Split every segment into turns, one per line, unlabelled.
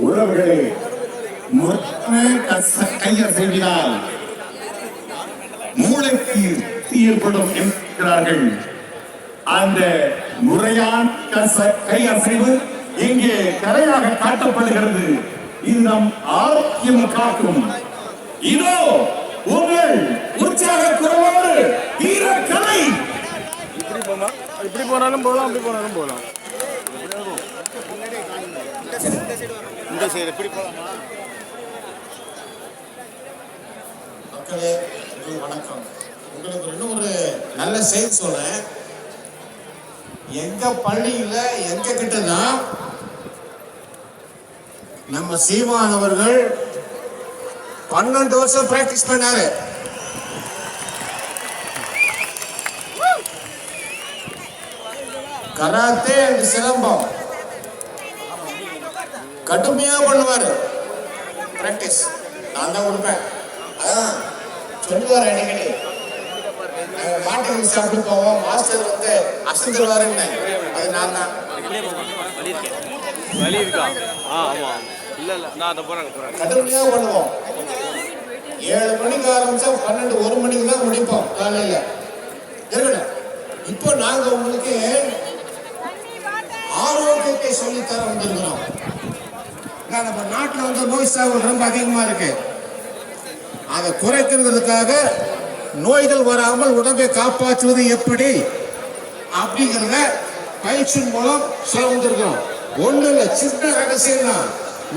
உறவுகளே, கையசைவினால் மூளைக்கு ஏற்படும் என்கிறார்கள். அந்த முறையான கையசைவு இங்கே கரையாக காட்டப்படுகிறது. இது நம் ஆரோக்கியம் காக்கும். இதோ உங்கள் உற்சாக குரலோடு வீரக்கலை.
இப்படி போனாலும் போகலாம், அப்படி போனாலும் போகலாம். இந்த சைடு எப்படி போகலாமா?
மக்களே வணக்கம். உங்களுக்கு இன்னும் ஒரு நல்ல செய்தி சொல்றேன். எங்க பள்ளியில எங்க கிட்டதான் நம்ம சீமான் அவர்கள் 12 வருஷம் பிராக்டிஸ் பண்ணாரு. கராத்தே அண்ட் சிலம்பம் கடுமையா பண்ணுவாரு பிராக்டிஸ். நான் தான் கொடுப்பேன். அதான் சொல்லுவார் அடிக்கடி. மாட்டு சாப்பிட்டு போவோம், மாஸ்டர் வந்து அசந்துருவாருன்னு. அது நான் தான் கடுமையா பண்ணுவோம். 7 மணிக்கு ஆரம்பிச்சா 12 1 மணிக்கு தான் முடிப்போம் காலையில. இப்போ நாங்க உங்களுக்கு ஆரோக்கியத்தை சொல்லித்தர வந்திருக்கிறோம். நம்ம நாட்டில் வந்து நோய் சாவு ரொம்ப அதிகமா இருக்கு. அதை குறைக்கிறதுக்காக நோய்கள் வராமல் உடம்பை காப்பாற்றுவது எப்படி அப்படிங்கிறத பயிற்சியின் மூலம் சொல்ல வந்திருக்கிறோம். ஒண்ணு இல்ல, சின்ன ரகசியம் தான்.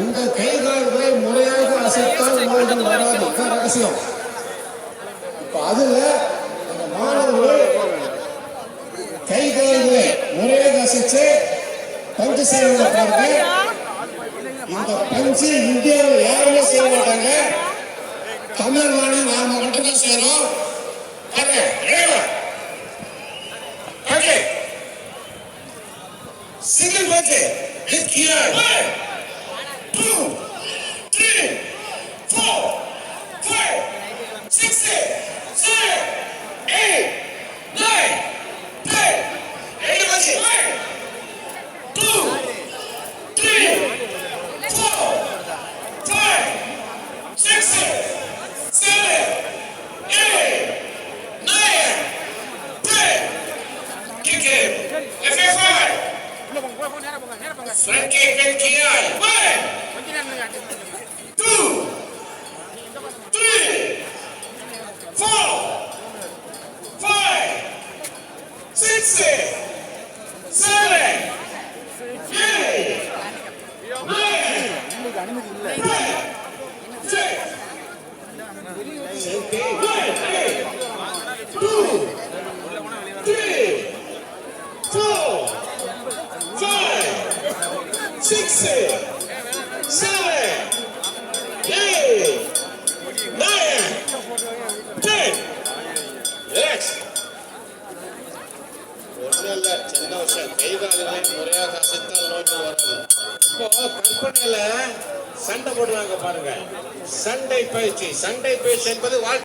இந்த கை கால்களை முறையாக அசைத்தால் நோய்கள் வராது. ரகசியம். இப்ப அதுல அந்த மாணவர்கள் கை கால்களை முறையாக அசைச்சு பஞ்சு செய்வாங்க பாருங்க. இந்த பஞ்சு இந்தியாவில் யாருமே செய்ய மாட்டாங்க. தமிழ்நாடு நாம மட்டும்தான் செய்யறோம். சிங்கிள் பஞ்சு. 1 2 3 4 5 6 7 8 9 10. 2 பஞ்சு. 2 3 4 5 6 7 8 9 10. Kick it. FF5. Front kick and kiai. 1 2 3 4 5 6 7 8 முறையாக அசைத்தால் நோய்கள் வராது. இப்போ கற்பனையில சண்டை போடுறாங்க பாருங்க. சண்டை பயிற்சி என்பது வாழ்க்கை.